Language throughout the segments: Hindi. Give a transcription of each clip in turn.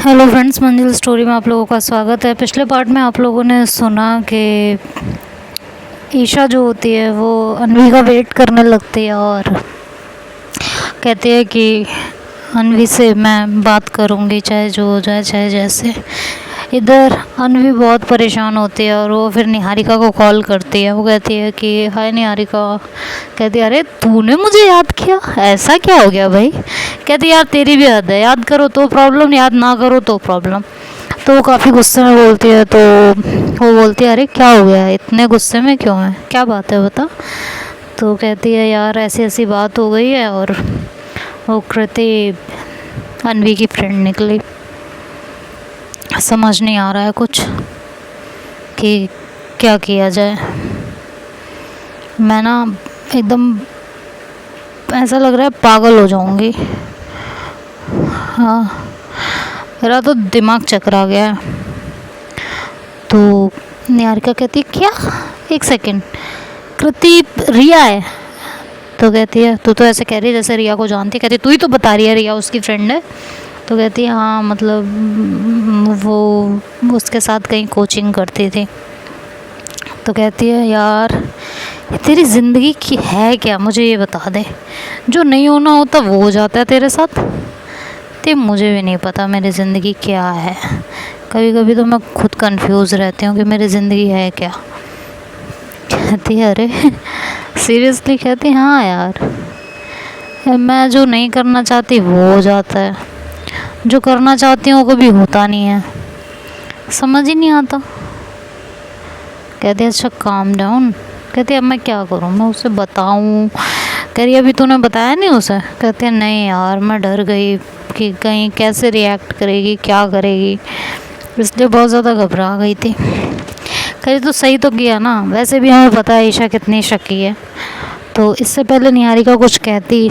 हेलो फ्रेंड्स, मंजिल स्टोरी में आप लोगों का स्वागत है। पिछले पार्ट में आप लोगों ने सुना कि ईशा जो होती है वो अन्वी का वेट करने लगती है और कहती है कि अन्वी से मैं बात करूँगी, चाहे जो हो जाए, चाहे जैसे। इधर अन्वी बहुत परेशान होती है और वो फिर निहारिका को कॉल करती है। वो कहती है कि हाय निहारिका। कहती है अरे तूने मुझे याद किया, ऐसा क्या हो गया भाई। कहती है यार तेरी भी हद है, याद करो तो प्रॉब्लम, याद ना करो तो प्रॉब्लम। तो वो काफ़ी गुस्से में बोलती है। तो वो बोलती है अरे क्या हो गया, इतने गुस्से में क्यों है, क्या बात है बता। तो कहती है यार ऐसी ऐसी बात हो गई है और वो कृति अन्वी की फ्रेंड निकली। समझ नहीं आ रहा है कुछ कि क्या किया जाए। मैं ना एकदम ऐसा लग रहा है पागल हो जाऊंगी। हाँ, मेरा तो दिमाग चकरा गया है। तो निहारिका कहती है क्या, एक सेकंड, कृति रिया है। तो कहती है तू तो ऐसे कह रही है जैसे रिया को जानती है। कहती तू ही तो बता रही है रिया उसकी फ्रेंड है। तो कहती है हाँ मतलब वो उसके साथ कहीं कोचिंग करती थी। तो कहती है यार तेरी ज़िंदगी की है क्या, मुझे ये बता दे। जो नहीं होना होता वो हो जाता है तेरे साथ। तो मुझे भी नहीं पता मेरी ज़िंदगी क्या है। कभी कभी तो मैं खुद कंफ्यूज रहती हूँ कि मेरी ज़िंदगी है क्या। कहती है अरे सीरियसली। कहती हाँ यार, मैं जो नहीं करना चाहती वो हो जाता है, जो करना चाहती हूँ वो कभी होता नहीं है, समझ ही नहीं आता। कहती है अच्छा काम डाउन। कहती है अब मैं क्या करूँ, मैं उसे बताऊँ। कह रही अभी तूने बताया नहीं उसे। कहती है नहीं यार मैं डर गई कि कहीं कैसे रिएक्ट करेगी, क्या करेगी, इसलिए बहुत ज़्यादा घबरा गई थी। कह रही तो सही तो किया ना, वैसे भी हमें पता है ईशा कितनी शकी है। तो इससे पहले निहारिका कुछ कहती,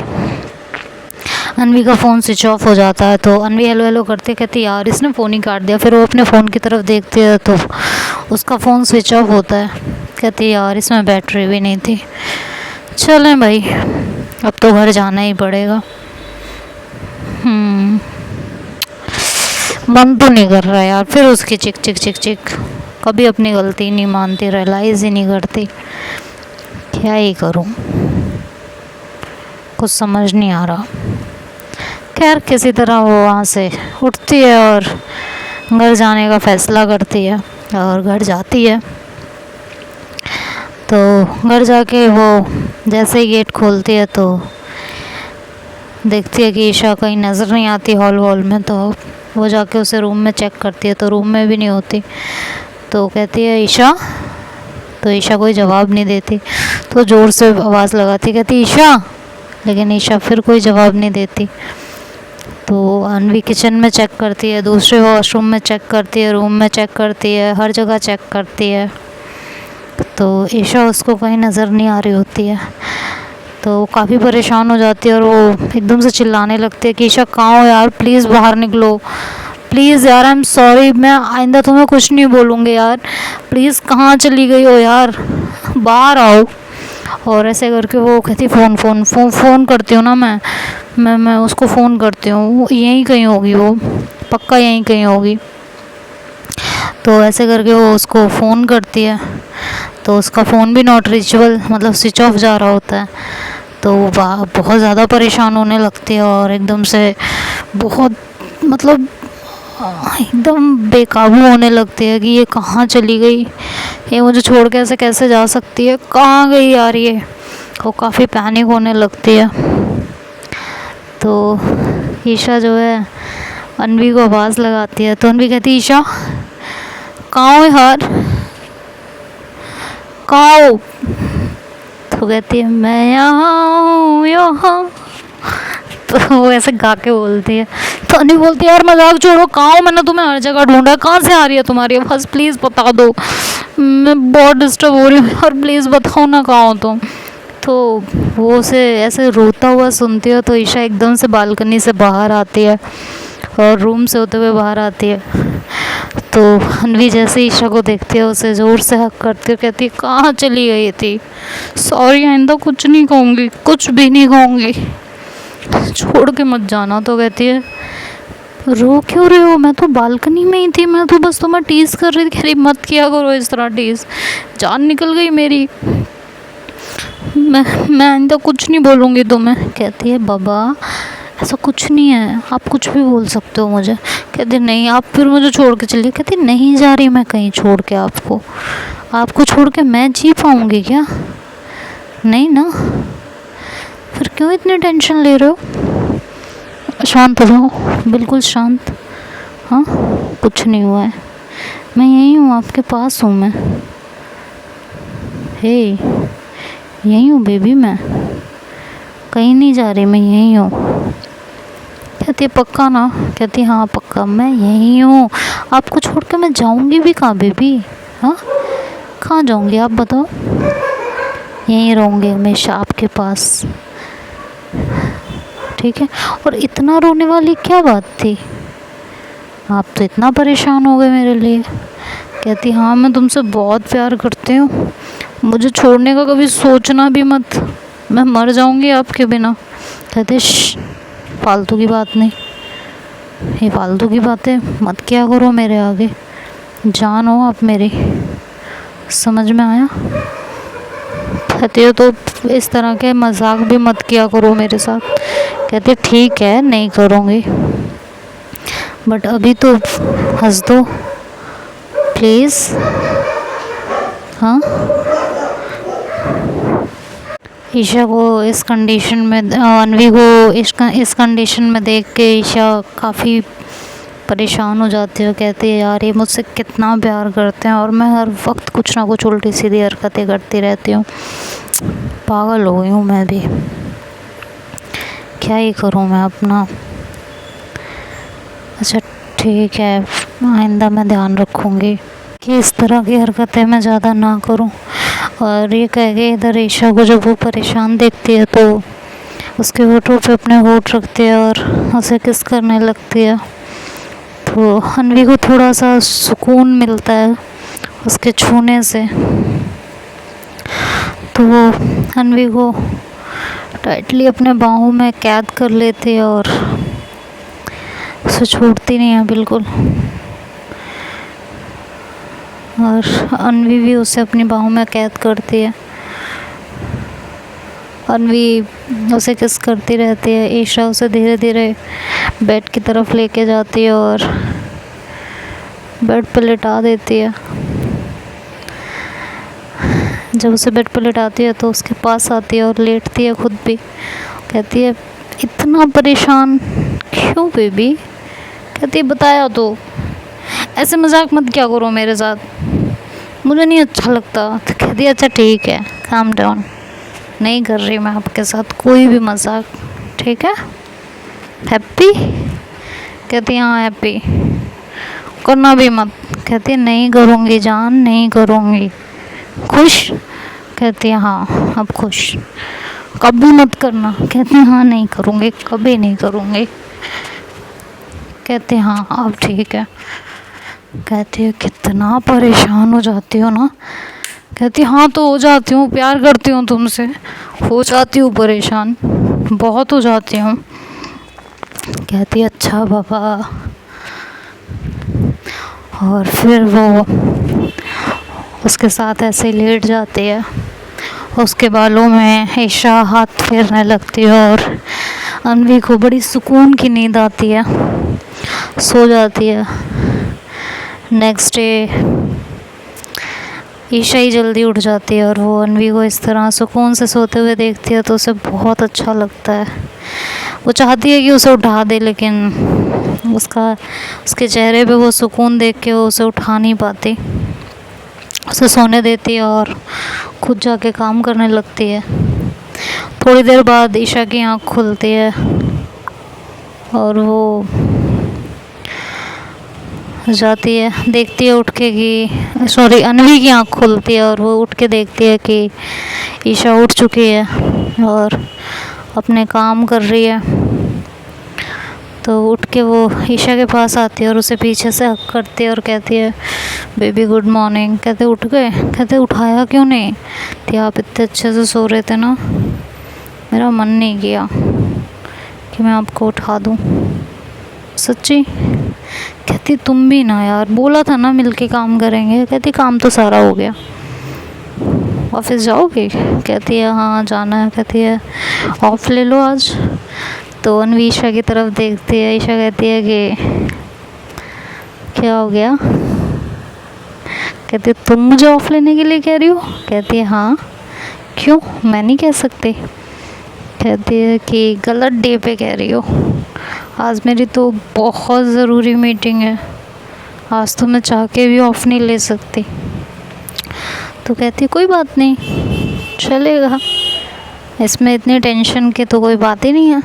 अन्वी का फ़ोन स्विच ऑफ हो जाता है। तो अन्वी हेलो हेलो करते कहती यार इसने फ़ोन ही काट दिया। फिर वो अपने फ़ोन की तरफ देखती है तो उसका फ़ोन स्विच ऑफ होता है। कहती यार इसमें बैटरी भी नहीं थी। चलें भाई, अब तो घर जाना ही पड़ेगा। मन तो नहीं कर रहा यार, फिर उसकी चिक चिक चिक चिक। कभी अपनी गलती नहीं मानती, रियलाइज़ ही नहीं करती। क्या ही करूं, कुछ समझ नहीं आ रहा। खैर किसी तरह वो वहाँ से उठती है और घर जाने का फ़ैसला करती है और घर जाती है। तो घर जाके वो जैसे ही गेट खोलती है तो देखती है कि ईशा कहीं नज़र नहीं आती हॉल में। तो वो जाके उसे रूम में चेक करती है तो रूम में भी नहीं होती। तो कहती है ईशा। तो ईशा कोई जवाब नहीं देती। तो ज़ोर से आवाज़ लगाती, कहती ईशा। लेकिन ईशा फिर कोई जवाब नहीं देती। तो अन्वी किचन में चेक करती है, दूसरे वॉशरूम में चेक करती है, रूम में चेक करती है, हर जगह चेक करती है। तो ईशा उसको कहीं नज़र नहीं आ रही होती है। तो वो काफ़ी परेशान हो जाती है और वो एकदम से चिल्लाने लगती है कि ईशा कहाँ हो यार, प्लीज़ बाहर निकलो, प्लीज़ यार, आई एम सॉरी, मैं आइंदा तुम्हें कुछ नहीं बोलूँगी यार, प्लीज़ कहाँ चली गई हो यार, बाहर आओ। और ऐसे करके वो कहती फ़ोन करती हूँ ना मैं उसको फ़ोन करती हूँ, यहीं कहीं होगी वो, पक्का यहीं कहीं होगी। तो ऐसे करके वो उसको फ़ोन करती है तो उसका फ़ोन भी नॉट रीचेबल, मतलब स्विच ऑफ जा रहा होता है। तो वो बहुत ज़्यादा परेशान होने लगती है और एकदम से बहुत मतलब एकदम बेकाबू होने लगती है कि ये कहाँ चली गई, ये मुझे छोड़ के ऐसे कैसे जा सकती है, कहाँ गई यार ये। वो काफ़ी पैनिक होने लगती है। तो ईशा जो है अन्वी को आवाज़ लगाती है। तो अन्वी कहती ईशा कहाँ हो यार, कहाँ हो। तो कहती है मैं यहाँ। तो वो ऐसे गा के बोलती है। तो अन्वी बोलती है यार मजाक छोड़ो, कहाँ हो, मैंने तुम्हें हर जगह ढूंढा, कहाँ से आ रही है तुम्हारी आवाज़, प्लीज़ बता दो, मैं बहुत डिस्टर्ब हो रही हूँ यार, प्लीज़ बताओ ना कहाँ हो तुम। तो वो उसे ऐसे रोता हुआ सुनती है। तो ईशा एकदम से बालकनी से बाहर आती है और रूम से होते हुए बाहर आती है। तो अन्वी जैसे ईशा को देखती है उसे ज़ोर से हक करती है, कहती है कहाँ चली गई थी, सॉरी आइंदा कुछ नहीं कहूँगी, कुछ भी नहीं कहूँगी, छोड़ के मत जाना। तो कहती है रो क्यों रहे हो? मैं तो बालकनी में ही थी, मैं तो बस तुम्हें टीज कर रही थी। कह रही मत किया करो इस तरह टीज, जान निकल गई मेरी। मैं आइंदा कुछ नहीं बोलूँगी तुम्हें। कहती है बाबा ऐसा कुछ नहीं है, आप कुछ भी बोल सकते हो मुझे। कहती नहीं आप फिर मुझे छोड़ के चलिए। कहती नहीं जा रही मैं कहीं छोड़ के आपको, आपको छोड़ के मैं जी पाऊँगी क्या? नहीं ना, फिर क्यों इतनी टेंशन ले रहे हो? शांत हो जाओ, बिल्कुल शांत। हाँ कुछ नहीं हुआ है, मैं यहीं हूँ, आपके पास हूँ मैं। हे यहीं हूँ बेबी, मैं कहीं नहीं जा रही, मैं यहीं हूँ। कहती है पक्का ना? कहती हाँ पक्का, मैं यहीं हूँ, आपको छोड़ के मैं जाऊँगी भी कहाँ बेबी? हाँ कहाँ जाऊँगी आप बताओ? यहीं रहूँगी हमेशा आपके पास, ठीक है। और इतना रोने वाली क्या बात थी? आप तो इतना परेशान हो गए मेरे लिए। कहती हाँ मैं तुमसे बहुत प्यार करती हूँ, मुझे छोड़ने का कभी सोचना भी मत, मैं मर जाऊँगी आपके बिना। कहते फालतू की बात नहीं, ये फालतू की बातें मत किया करो मेरे आगे, जान हो आप मेरी, समझ में आया? कहती हो तो इस तरह के मजाक भी मत किया करो मेरे साथ। कहते ठीक है नहीं करूँगी, बट अभी तो हंस दो प्लीज़। हाँ ईशा को इस कंडीशन में, अनवी को इस कंडीशन में देख के ईशा काफ़ी परेशान हो जाती है। कहती है यार ये मुझसे कितना प्यार करते हैं और मैं हर वक्त कुछ ना कुछ उल्टी सीधी हरकतें करती रहती हूँ, पागल हो गई हूँ मैं भी, क्या ही करूँ मैं अपना। अच्छा ठीक है, आइंदा मैं ध्यान रखूँगी कि इस तरह की हरकतें मैं ज़्यादा ना करूँ। और ये कह के इधर ईशा को जब वो परेशान देखती है तो उसके होठों पे अपने होठ रखती है और उसे किस करने लगती है। तो अनवी को थोड़ा सा सुकून मिलता है उसके छूने से, तो वो अनवी को टाइटली अपने बाहों में कैद कर लेती है और उसे छोड़ती नहीं है बिल्कुल। और अनवी भी उसे अपनी बाहों में कैद करती है। अनवी उसे किस करती रहती है, ईशा उसे धीरे धीरे बेड की तरफ लेके जाती है और बेड पर लिटा देती है। जब उसे बेड पर लिटाती है तो उसके पास आती है और लेटती है खुद भी। कहती है इतना परेशान क्यों बेबी? कहती है बताया तो, ऐसे मजाक मत क्या करो मेरे साथ, मुझे नहीं अच्छा लगता। तो कहती है अच्छा ठीक है काम डाउन, नहीं कर रही मैं आपके साथ कोई भी मजाक, ठीक है? हैप्पी? कहती हाँ हैप्पी, करना भी मत। कहती है नहीं करूँगी जान, नहीं करूँगी। खुश? कहती है हाँ अब खुश, कभी मत करना। कहती है हाँ नहीं करूँगी, कभी नहीं करूँगी। कहते हाँ अब ठीक है। कहती है कितना परेशान हो जाती हो ना? कहती हाँ तो हो जाती हूँ, प्यार करती हूँ तुमसे, हो जाती हूँ परेशान, बहुत हो जाती हूँ। कहती अच्छा बाबा। और फिर वो उसके साथ ऐसे लेट जाती है, उसके बालों में ईशा हाथ फेरने लगती है और अनवी को बड़ी सुकून की नींद आती है, सो जाती है। नेक्स्ट डे ईशा ही जल्दी उठ जाती है और वो अनवी को इस तरह सुकून से सोते हुए देखती है तो उसे बहुत अच्छा लगता है। वो चाहती है कि उसे उठा दे, लेकिन उसके चेहरे पे वो सुकून देख के वो उसे उठा नहीं पाती। उसे सोने देती है और खुद जाके काम करने लगती है। थोड़ी देर बाद ईशा की आँख खुलती है और वो जाती है, देखती है उठ के कि अनवी की आँख खुलती है और वो उठ के देखती है कि ईशा उठ चुकी है और अपने काम कर रही है। तो उठ के वो ईशा के पास आती है और उसे पीछे से हक करती है और कहती है बेबी गुड मॉर्निंग। कहते उठ गए? कहते उठाया क्यों नहीं थी, आप इतने अच्छे से सो रहे थे ना, मेरा मन नहीं किया कि मैं आपको उठा दूँ। सच्ची? कहती तुम भी ना यार, बोला था ना मिलके काम करेंगे। कहती काम तो सारा हो गया, ऑफिस जाओगे? कहती है हाँ जाना है। कहती है ऑफ ले लो आज। तो अनवी ईशा की तरफ देखती है। ईशा कहती है कि क्या हो गया? कहती है तुम मुझे ऑफ लेने के लिए कह रही हो? कहती है हाँ। क्यों, मैं नहीं कह सकती? कहती है कि गलत डे पे कह रही हो, आज मेरी तो बहुत ज़रूरी मीटिंग है, आज तो मैं चाह के भी ऑफ नहीं ले सकती। तो कहती है कोई बात नहीं, चलेगा, इसमें इतनी टेंशन की तो कोई बात ही नहीं है।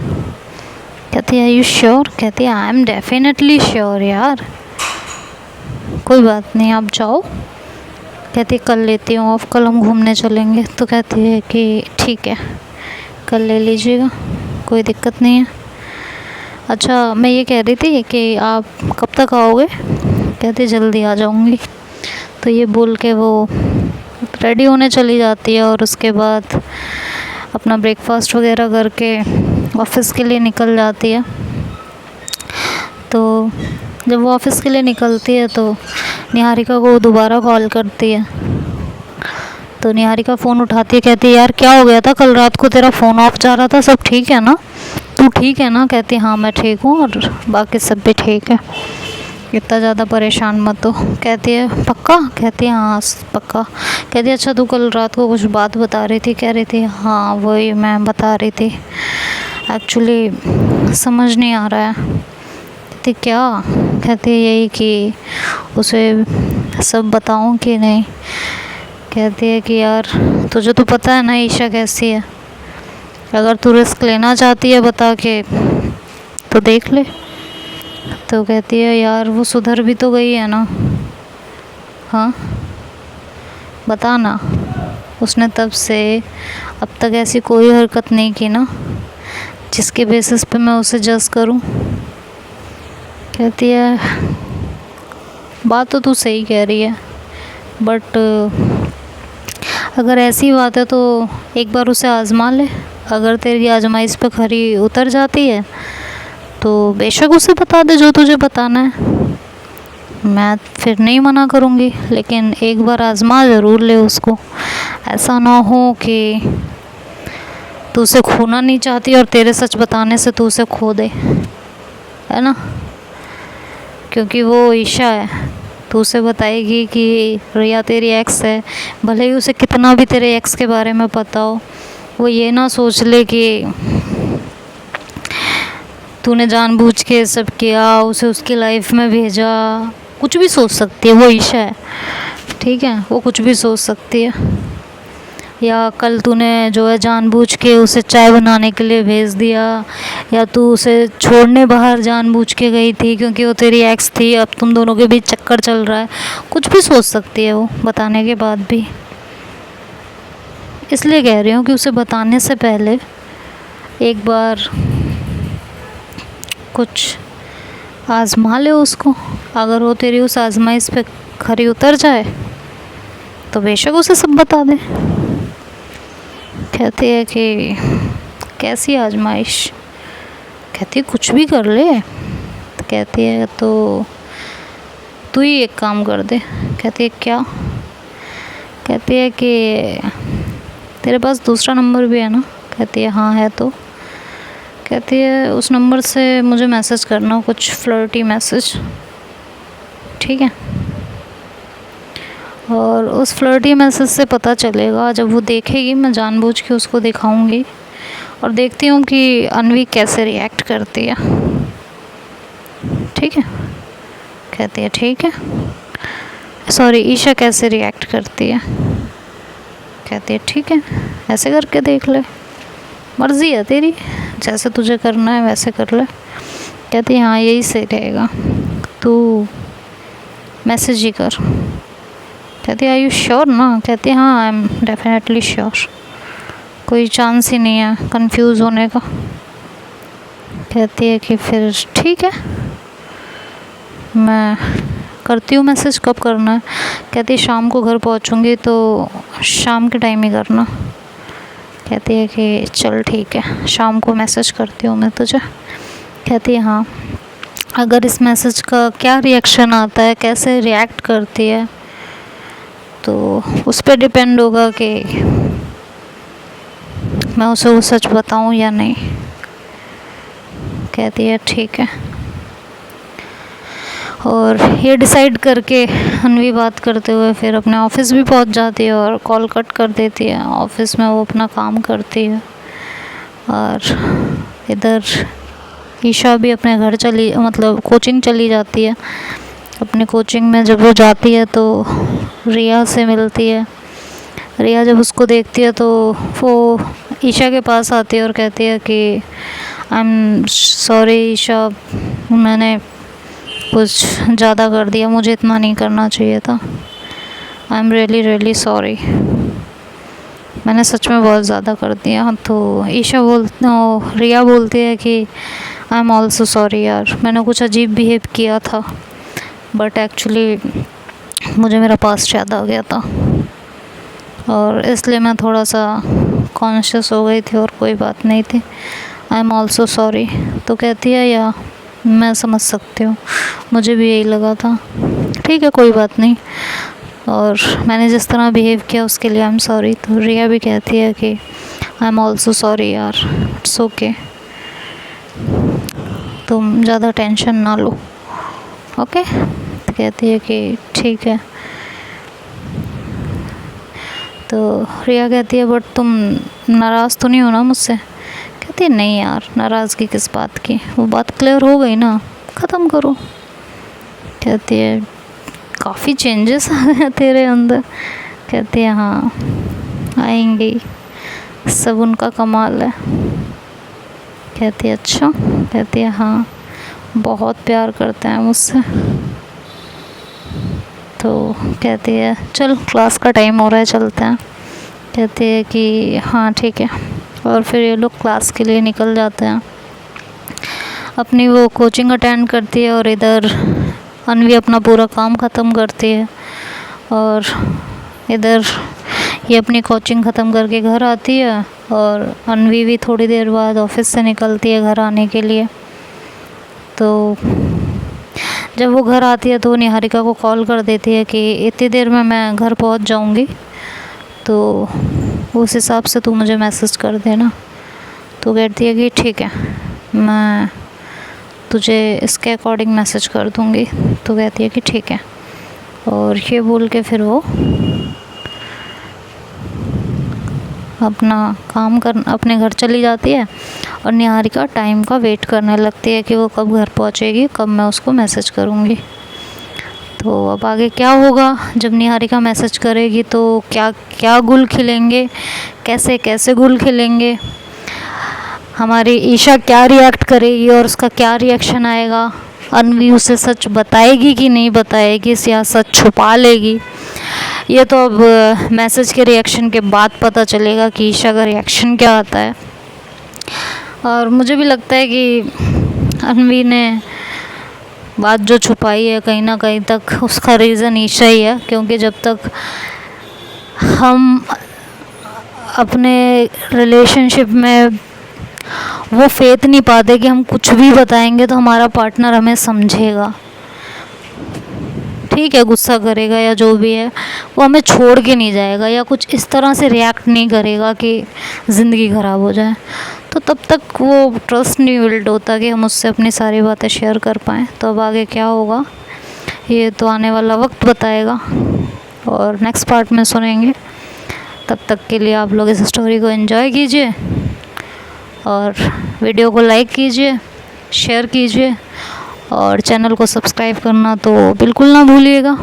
कहती है यू श्योर? कहती है आई एम डेफिनेटली श्योर यार, कोई बात नहीं आप जाओ। कहती है कल लेती हूँ ऑफ, कल हम घूमने चलेंगे। तो कहती है कि ठीक है कल ले लीजिएगा, कोई दिक्कत नहीं है। अच्छा मैं ये कह रही थी कि आप कब तक आओगे? कहती जल्दी आ जाऊँगी। तो ये बोल के वो रेडी होने चली जाती है और उसके बाद अपना ब्रेकफास्ट वगैरह करके ऑफिस के लिए निकल जाती है। तो जब वो ऑफिस के लिए निकलती है तो निहारिका को दोबारा कॉल करती है। तो निहारिका फ़ोन उठाती है। कहती है यार क्या हो गया था, कल रात को तेरा फ़ोन ऑफ जा रहा था, सब ठीक है ना? तू ठीक है ना? कहती है हाँ मैं ठीक हूँ और बाकी सब भी ठीक है, इतना ज़्यादा परेशान मत हो। कहती है पक्का? कहती है हाँ पक्का। कहती है अच्छा तू कल रात को कुछ बात बता रही थी, कह रही थी हाँ वही मैं बता रही थी, एक्चुअली समझ नहीं आ रहा है। कहती क्या? कहती है यही कि उसे सब बताऊं कि नहीं। कहती है कि यार तुझे तो पता है ना ईशा कैसी है, अगर तू रिस्क लेना चाहती है बता के तो देख ले। तो कहती है यार वो सुधर भी तो गई है ना, हाँ बता ना, उसने तब से अब तक ऐसी कोई हरकत नहीं की ना जिसके बेसिस पे मैं उसे जज करूं। कहती है बात तो तू सही कह रही है, बट अगर ऐसी बात है तो एक बार उसे आज़मा ले, अगर तेरी आजमाइश पे खरी उतर जाती है तो बेशक उसे बता दे जो तुझे बताना है, मैं फिर नहीं मना करूँगी, लेकिन एक बार आज़मा ज़रूर ले उसको। ऐसा ना हो कि तू उसे खोना नहीं चाहती और तेरे सच बताने से तू उसे खो दे, है ना? क्योंकि वो ईशा है, तो उसे बताएगी कि रिया तेरी एक्स है, भले ही उसे कितना भी तेरे एक्स के बारे में पता हो, वो ये ना सोच ले कि तूने जानबूझ के सब किया, उसे उसकी लाइफ में भेजा। कुछ भी सोच सकती है, वो ईशा है, ठीक है, वो कुछ भी सोच सकती है। या कल तूने जो है जानबूझ के उसे चाय बनाने के लिए भेज दिया, या तू उसे छोड़ने बाहर जानबूझ के गई थी क्योंकि वो तेरी एक्स थी, अब तुम दोनों के बीच चक्कर चल रहा है, कुछ भी सोच सकती है वो बताने के बाद भी। इसलिए कह रही हूँ कि उसे बताने से पहले एक बार कुछ आज़मा ले उसको, अगर वो तेरी उस आज़माइश पे खरी उतर जाए तो बेशक उसे सब बता दे। कहती है कि कैसी आजमाइश? कहती है कुछ भी कर ले। तो कहती है तो तू ही एक काम कर दे। कहती है क्या? कहती है कि तेरे पास दूसरा नंबर भी है ना? कहती है हाँ है। तो कहती है उस नंबर से मुझे मैसेज करना, कुछ फ्लर्टी मैसेज, ठीक है? और उस फ्लर्टी मैसेज से पता चलेगा, जब वो देखेगी मैं जानबूझ के उसको दिखाऊंगी और देखती हूँ कि अनवी कैसे रिएक्ट करती है, ठीक है? कहती है ठीक है। सॉरी, ईशा कैसे रिएक्ट करती है? कहती है ठीक है, ऐसे करके देख ले, मर्ज़ी है तेरी, जैसे तुझे करना है वैसे कर ले। कहती है हाँ यही सही रहेगा, तू मैसेज ही कर। कहती है आर यू श्योर ना? कहती है हाँ आई एम डेफिनेटली श्योर, कोई चांस ही नहीं है कंफ्यूज होने का। कहती है कि फिर ठीक है, मैं करती हूँ मैसेज, कब करना है? कहती है शाम को घर पहुँचूँगी तो शाम के टाइम ही करना। कहती है कि चल ठीक है, शाम को मैसेज करती हूँ मैं तुझे। कहती है हाँ अगर इस मैसेज का क्या रिएक्शन आता है, कैसे रिएक्ट करती है, तो उस पर डिपेंड होगा कि मैं उसे वो सच बताऊं या नहीं। कहती है ठीक है। और ये डिसाइड करके अनवी बात करते हुए फिर अपने ऑफिस भी पहुंच जाती है और कॉल कट कर देती है। ऑफिस में वो अपना काम करती है और इधर ईशा भी अपने घर चली, मतलब कोचिंग चली जाती है। अपने कोचिंग में जब वो जाती है तो रिया से मिलती है। रिया जब उसको देखती है तो वो ईशा के पास आती है और कहती है कि आई एम सॉरी ईशा, मैंने कुछ ज़्यादा कर दिया, मुझे इतना नहीं करना चाहिए था। आई एम रियली सॉरी, मैंने सच में बहुत ज़्यादा कर दिया। तो रिया बोलती है कि आई एम ऑल्सो सॉरी यार, मैंने कुछ अजीब बिहेव किया था, बट एक्चुअली मुझे मेरा पास्ट याद आ गया था और इसलिए मैं थोड़ा सा कॉन्शियस हो गई थी और कोई बात नहीं थी। I am also sorry. तो कहती है या मैं समझ सकती हूँ, मुझे भी यही लगा था, ठीक है कोई बात नहीं, और मैंने जिस तरह बिहेव किया उसके लिए आई एम सॉरी। तो रिया भी कहती है कि आई एम ऑल्सो सॉरी यार, इट्स ओके, तुम ज़्यादा टेंशन ना लो, ओके। तो कहती है कि ठीक है। तो रिया कहती है बट तुम नाराज़ तो नहीं हो ना मुझसे? कहती है नहीं यार, नाराज़गी किस बात की, वो बात क्लियर हो गई ना, ख़त्म करो। कहती है काफ़ी चेंजेस आ गए तेरे अंदर। कहती है हाँ आएंगे, सब उनका कमाल है। कहती है अच्छा? कहती है हाँ, बहुत प्यार करते हैं मुझसे। तो कहती है चल क्लास का टाइम हो रहा है, चलते हैं। कहती है कि हाँ ठीक है। और फिर ये लोग क्लास के लिए निकल जाते हैं। अपनी वो कोचिंग अटेंड करती है और इधर अनवी अपना पूरा काम ख़त्म करती है और इधर ये अपनी कोचिंग ख़त्म करके घर आती है और अनवी भी थोड़ी देर बाद ऑफिस से निकलती है घर आने के लिए। तो जब वो घर आती है तो वो निहारिका को कॉल कर देती है कि इतनी देर में मैं घर पहुंच जाऊंगी, तो उस हिसाब से तू मुझे मैसेज कर देना। तो कहती है कि ठीक है, मैं तुझे इसके अकॉर्डिंग मैसेज कर दूंगी। तो कहती है कि ठीक है, और ये बोल के फिर वो अपने घर चली जाती है और निहारिका टाइम का वेट करने लगती है कि वो कब घर पहुंचेगी, कब मैं उसको मैसेज करूंगी। तो अब आगे क्या होगा, जब निहारिका मैसेज करेगी तो क्या क्या गुल खिलेंगे, कैसे कैसे गुल खिलेंगे, हमारी ईशा क्या रिएक्ट करेगी और उसका क्या रिएक्शन आएगा, अनवी उसे सच बताएगी कि नहीं बताएगी या सच छुपा लेगी, ये तो अब मैसेज के रिएक्शन के बाद पता चलेगा कि ईशा का रिएक्शन क्या आता है। और मुझे भी लगता है कि अनवी ने बात जो छुपाई है कहीं ना कहीं तक उसका रीज़न ईशा ही है, क्योंकि जब तक हम अपने रिलेशनशिप में वो फेथ नहीं पाते कि हम कुछ भी बताएंगे तो हमारा पार्टनर हमें समझेगा, ठीक है गुस्सा करेगा या जो भी है, वो हमें छोड़ के नहीं जाएगा या कुछ इस तरह से रिएक्ट नहीं करेगा कि ज़िंदगी ख़राब हो जाए, तो तब तक वो ट्रस्ट नहीं बिल्ड होता कि हम उससे अपनी सारी बातें शेयर कर पाएँ। तो अब आगे क्या होगा ये तो आने वाला वक्त बताएगा और नेक्स्ट पार्ट में सुनेंगे। तब तक के लिए आप लोग इस स्टोरी को एंजॉय कीजिए और वीडियो को लाइक कीजिए, शेयर कीजिए और चैनल को सब्सक्राइब करना तो बिल्कुल ना भूलिएगा।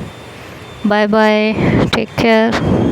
Bye bye, take care.